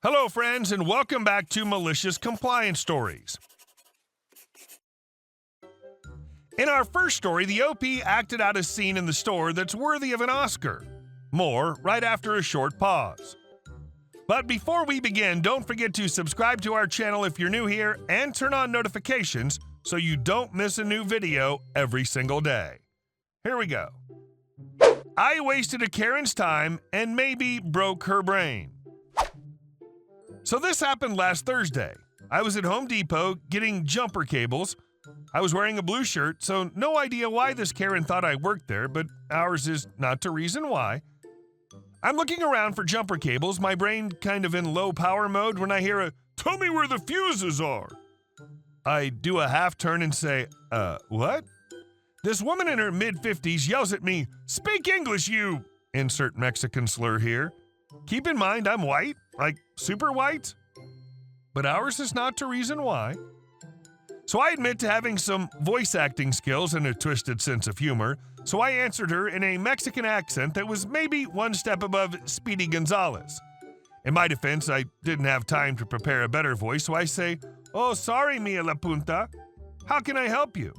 Hello, friends, and welcome back to Malicious Compliance Stories. In our first story, the OP acted out a scene in the store that's worthy of an Oscar. More right after a short pause. But before we begin, don't forget to subscribe to our channel if you're new here and turn on notifications so you don't miss a new video every single day. Here we go. I wasted a Karen's time and maybe broke her brain. So this happened last Thursday. I was at Home Depot getting jumper cables. I was wearing a blue shirt, so no idea why this Karen thought I worked there, but ours is not the reason why. I'm looking around for jumper cables, my brain kind of in low power mode when I hear a, "Tell me where the fuses are." I do a half turn and say, what? This woman in her mid-50s yells at me, "Speak English, you!" Insert Mexican slur here. Keep in mind I'm white, like super white. But ours is not the reason why. So I admit to having some voice acting skills and a twisted sense of humor, so I answered her in a Mexican accent that was maybe one step above Speedy Gonzales. In my defense, I didn't have time to prepare a better voice, so I say, "Oh, sorry, Mia La Punta. How can I help you?"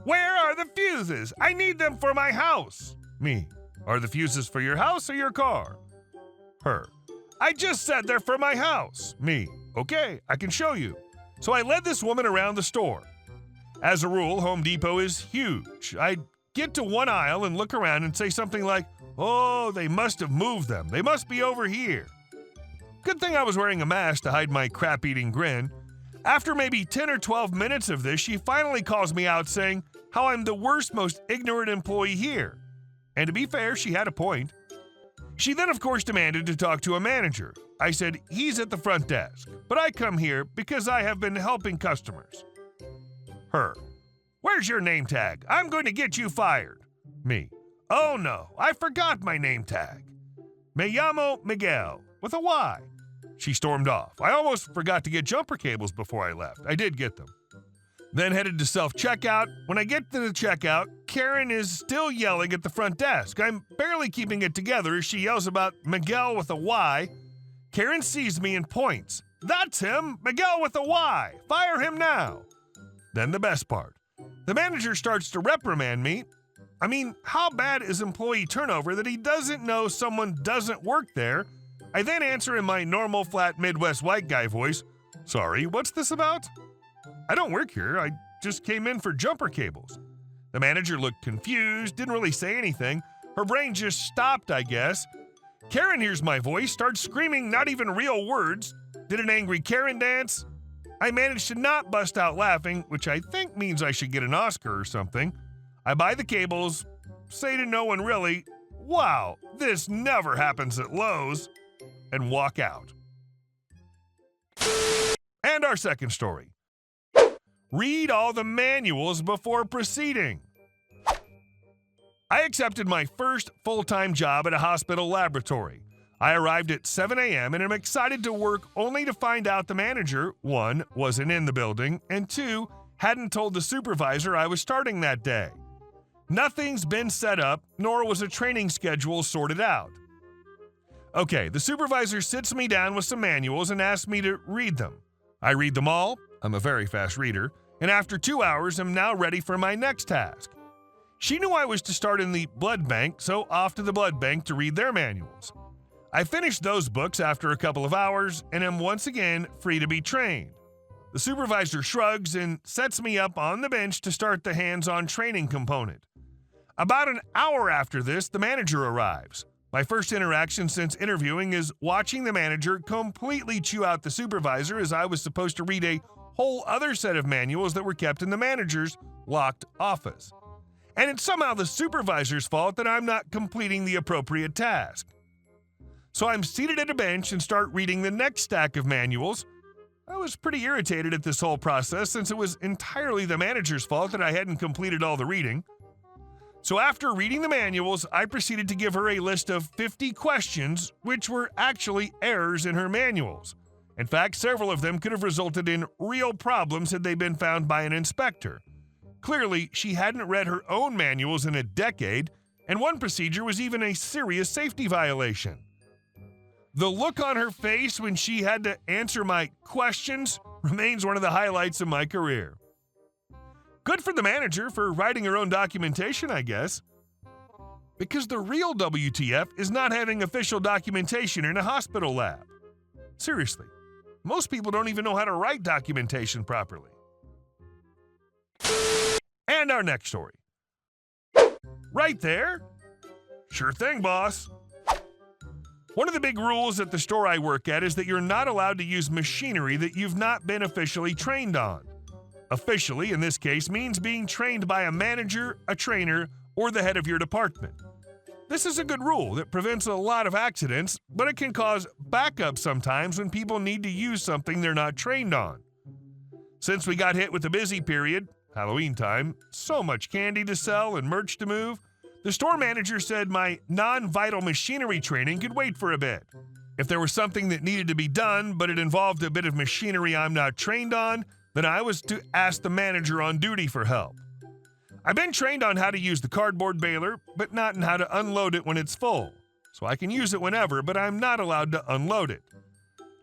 "Where are the fuses? I need them for my house." Me. "Are the fuses for your house or your car?" Her. "I just said they're for my house." Me. "Okay, I can show you." So I led this woman around the store. As a rule, Home Depot is huge. I'd get to one aisle and look around and say something like, "Oh, they must have moved them. They must be over here." Good thing I was wearing a mask to hide my crap-eating grin. After maybe 10 or 12 minutes of this, she finally calls me out saying how I'm the worst, most ignorant employee here. And to be fair, she had a point. She then, of course, demanded to talk to a manager. I said, "He's at the front desk, but I come here because I have been helping customers." Her. "Where's your name tag? I'm going to get you fired." Me. "Oh no, I forgot my name tag. Me llamo Miguel, with a Y." She stormed off. I almost forgot to get jumper cables before I left. I did get them. Then headed to self-checkout. When I get to the checkout, Karen is still yelling at the front desk. I'm barely keeping it together as she yells about Miguel with a Y. Karen sees me and points. "That's him! Miguel with a Y! Fire him now!" Then the best part. The manager starts to reprimand me. I mean, how bad is employee turnover that he doesn't know someone doesn't work there? I then answer in my normal flat Midwest white guy voice, "Sorry, what's this about?" "I don't work here. I just came in for jumper cables." The manager looked confused, didn't really say anything. Her brain just stopped, I guess. Karen hears my voice, starts screaming not even real words. Did an angry Karen dance. I managed to not bust out laughing, which I think means I should get an Oscar or something. I buy the cables, say to no one really, "Wow, this never happens at Lowe's," and walk out. And our second story. Read all the manuals before proceeding. I accepted my first full-time job at a hospital laboratory. I arrived at 7 a.m. and am excited to work only to find out the manager, 1, wasn't in the building, and 2, hadn't told the supervisor I was starting that day. Nothing's been set up, nor was a training schedule sorted out. Okay, the supervisor sits me down with some manuals and asks me to read them. I read them all. I'm a very fast reader. And after 2 hours, I'm now ready for my next task. She knew I was to start in the blood bank, so off to the blood bank to read their manuals. I finished those books after a couple of hours and am once again free to be trained. The supervisor shrugs and sets me up on the bench to start the hands-on training component. About an hour after this, the manager arrives. My first interaction since interviewing is watching the manager completely chew out the supervisor as I was supposed to read a whole other set of manuals that were kept in the manager's locked office. And it's somehow the supervisor's fault that I'm not completing the appropriate task. So I'm seated at a bench and start reading the next stack of manuals. I was pretty irritated at this whole process since it was entirely the manager's fault that I hadn't completed all the reading. So after reading the manuals, I proceeded to give her a list of 50 questions, which were actually errors in her manuals. In fact, several of them could have resulted in real problems had they been found by an inspector. Clearly, she hadn't read her own manuals in a decade, and one procedure was even a serious safety violation. The look on her face when she had to answer my questions remains one of the highlights of my career. Good for the manager for writing her own documentation, I guess. Because the real WTF is not having official documentation in a hospital lab. Seriously, most people don't even know how to write documentation properly. And our next story. Right there? Sure thing, boss. One of the big rules at the store I work at is that you're not allowed to use machinery that you've not been officially trained on. Officially, in this case, means being trained by a manager, a trainer, or the head of your department. This is a good rule that prevents a lot of accidents, but it can cause backup sometimes when people need to use something they're not trained on. Since we got hit with the busy period, Halloween time, so much candy to sell and merch to move, the store manager said my non-vital machinery training could wait for a bit. If there was something that needed to be done, but it involved a bit of machinery I'm not trained on, then I was to ask the manager on duty for help. I've been trained on how to use the cardboard baler, but not in how to unload it when it's full. So I can use it whenever, but I'm not allowed to unload it.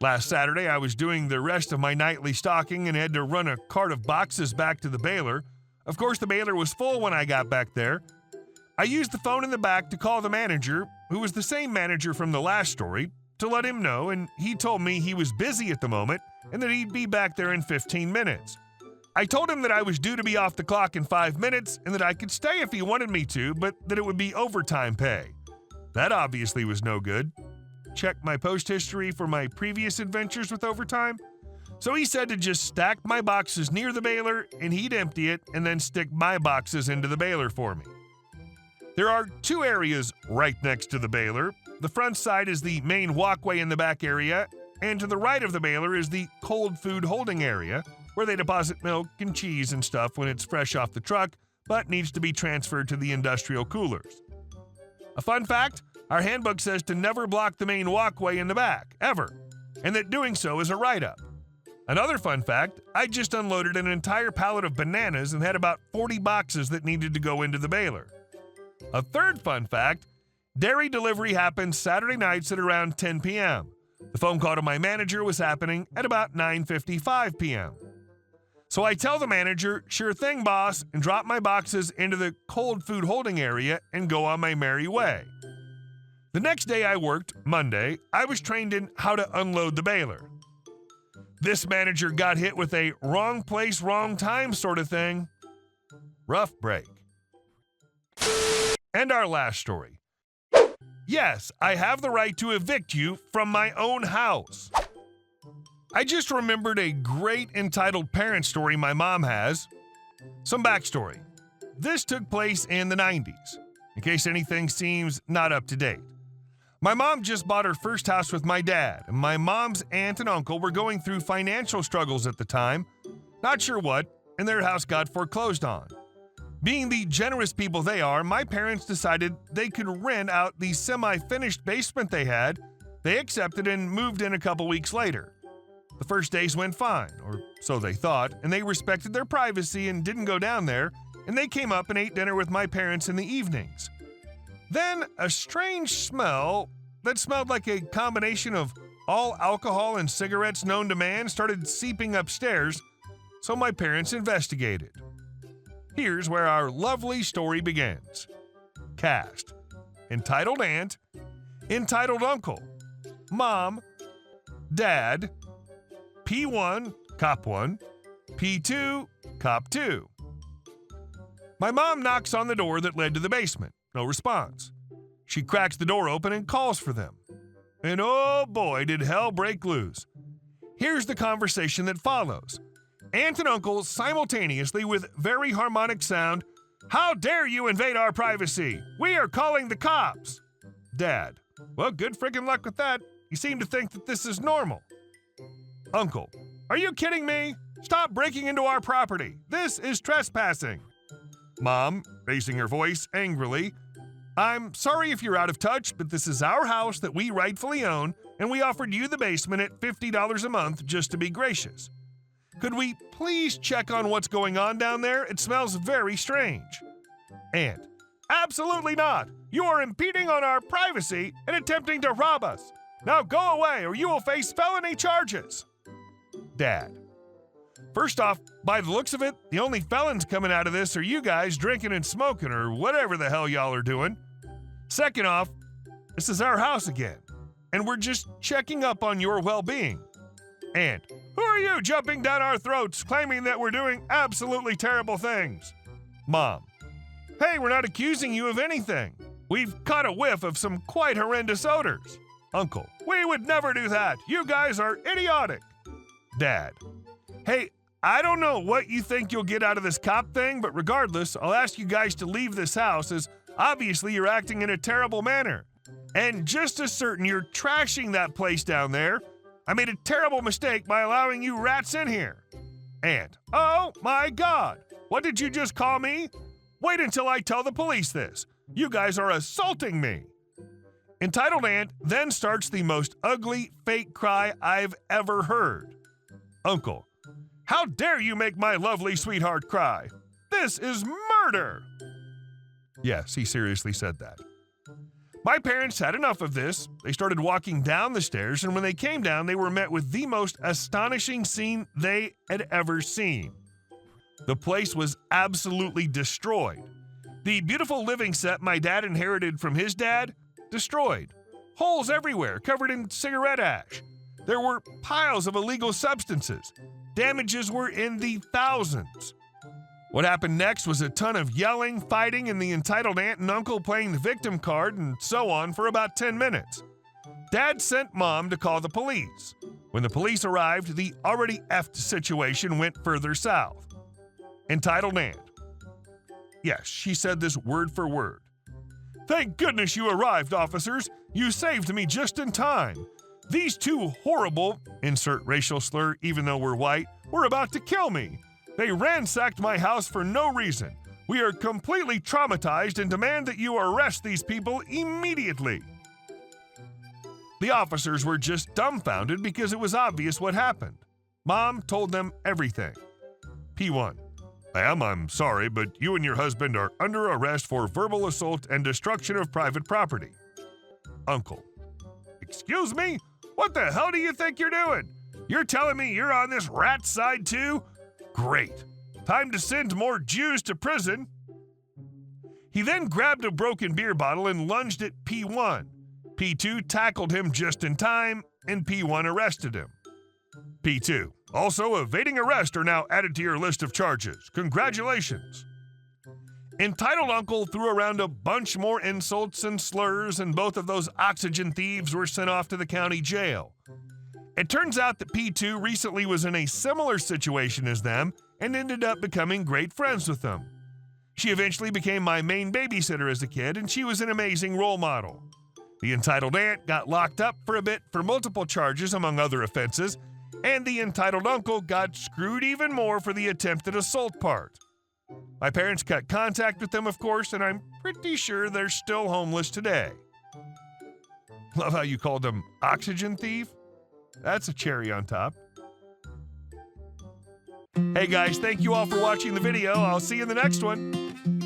Last Saturday, I was doing the rest of my nightly stocking and had to run a cart of boxes back to the baler. Of course, the baler was full when I got back there. I used the phone in the back to call the manager, who was the same manager from the last story, to let him know, and he told me he was busy at the moment and that he'd be back there in 15 minutes. I told him that I was due to be off the clock in 5 minutes and that I could stay if he wanted me to, but that it would be overtime pay. That obviously was no good. Checked my post history for my previous adventures with overtime. So he said to just stack my boxes near the baler and he'd empty it and then stick my boxes into the baler for me. There are 2 areas right next to the baler. The front side is the main walkway in the back area, and to the right of the baler is the cold food holding area, where they deposit milk and cheese and stuff when it's fresh off the truck, but needs to be transferred to the industrial coolers. A fun fact, our handbook says to never block the main walkway in the back, ever, and that doing so is a write-up. Another fun fact, I just unloaded an entire pallet of bananas and had about 40 boxes that needed to go into the baler. A third fun fact, dairy delivery happens Saturday nights at around 10 p.m. The phone call to my manager was happening at about 9:55 p.m. So I tell the manager, sure thing, boss, and drop my boxes into the cold food holding area and go on my merry way. The next day I worked, Monday, I was trained in how to unload the baler. This manager got hit with a wrong place, wrong time sort of thing. Rough break. And our last story. Yes, I have the right to evict you from my own house. I just remembered a great entitled parent story my mom has. Some backstory. This took place in the 90s, in case anything seems not up to date. My mom just bought her first house with my dad, and my mom's aunt and uncle were going through financial struggles at the time, not sure what, and their house got foreclosed on. Being the generous people they are, my parents decided they could rent out the semi-finished basement they had. They accepted and moved in a couple weeks later. The first days went fine, or so they thought, and they respected their privacy and didn't go down there, and they came up and ate dinner with my parents in the evenings. Then a strange smell that smelled like a combination of all alcohol and cigarettes known to man started seeping upstairs, so my parents investigated. Here's where our lovely story begins. Cast: entitled aunt, entitled uncle, mom, dad, P1, cop 1, P2, cop 2. My mom knocks on the door that led to the basement. No response. She cracks the door open and calls for them. And oh boy, did hell break loose. Here's the conversation that follows. Aunt and uncle simultaneously with very harmonic sound, "How dare you invade our privacy? We are calling the cops." Dad: "Well, good friggin' luck with that. You seem to think that this is normal." Uncle: "Are you kidding me? Stop breaking into our property. This is trespassing." Mom, raising her voice angrily, "I'm sorry if you're out of touch, but this is our house that we rightfully own, and we offered you the basement at $50 a month just to be gracious. Could we please check on what's going on down there? It smells very strange." Aunt: "Absolutely not. You are impeding on our privacy and attempting to rob us. Now go away or you will face felony charges. Dad: first off, by the looks of it, the only felons coming out of this are you guys drinking and smoking or whatever the hell y'all are doing. Second off, this is our house again, and we're just checking up on your well-being. And who are you jumping down our throats claiming that we're doing absolutely terrible things? Mom: hey, we're not accusing you of anything. We've caught a whiff of some quite horrendous odors. Uncle: we would never do that. You guys are idiotic. Dad: hey, I don't know what you think you'll get out of this cop thing, but regardless, I'll ask you guys to leave this house as obviously you're acting in a terrible manner. And just as certain you're trashing that place down there, I made a terrible mistake by allowing you rats in here. And, oh my God, what did you just call me? Wait until I tell the police this. You guys are assaulting me. Entitled Aunt then starts the most ugly fake cry I've ever heard. Uncle: how dare you make my lovely sweetheart cry? This is murder! Yes, he seriously said that. My parents had enough of this. They started walking down the stairs, and when they came down, they were met with the most astonishing scene they had ever seen. The place was absolutely destroyed. The beautiful living set my dad inherited from his dad, destroyed. Holes everywhere, covered in cigarette ash. There were piles of illegal substances. Damages were in the thousands. What happened next was a ton of yelling, fighting, and the entitled aunt and uncle playing the victim card and so on for about 10 minutes. Dad sent Mom to call the police. When the police arrived, the already effed situation went further south. Entitled Aunt: yes, she said this word for word. Thank goodness you arrived, officers. You saved me just in time. These two horrible, insert racial slur even though we're white, were about to kill me. They ransacked my house for no reason. We are completely traumatized and demand that you arrest these people immediately. The officers were just dumbfounded because it was obvious what happened. Mom told them everything. P1: ma'am, I'm sorry, but you and your husband are under arrest for verbal assault and destruction of private property. Uncle: excuse me? What the hell do you think you're doing? You're telling me you're on this rat side too? Great. Time to send more Jews to prison. He then grabbed a broken beer bottle and lunged at P1. P2 tackled him just in time, and P1 arrested him. P2: also evading arrest are now added to your list of charges. Congratulations. Entitled Uncle threw around a bunch more insults and slurs, and both of those oxygen thieves were sent off to the county jail. It turns out that P2 recently was in a similar situation as them and ended up becoming great friends with them. She eventually became my main babysitter as a kid, and she was an amazing role model. The entitled aunt got locked up for a bit for multiple charges, among other offenses, and the entitled uncle got screwed even more for the attempted assault part. My parents cut contact with them, of course, and I'm pretty sure they're still homeless today. Love how you called them oxygen thief. That's a cherry on top. Hey guys, thank you all for watching the video. I'll see you in the next one.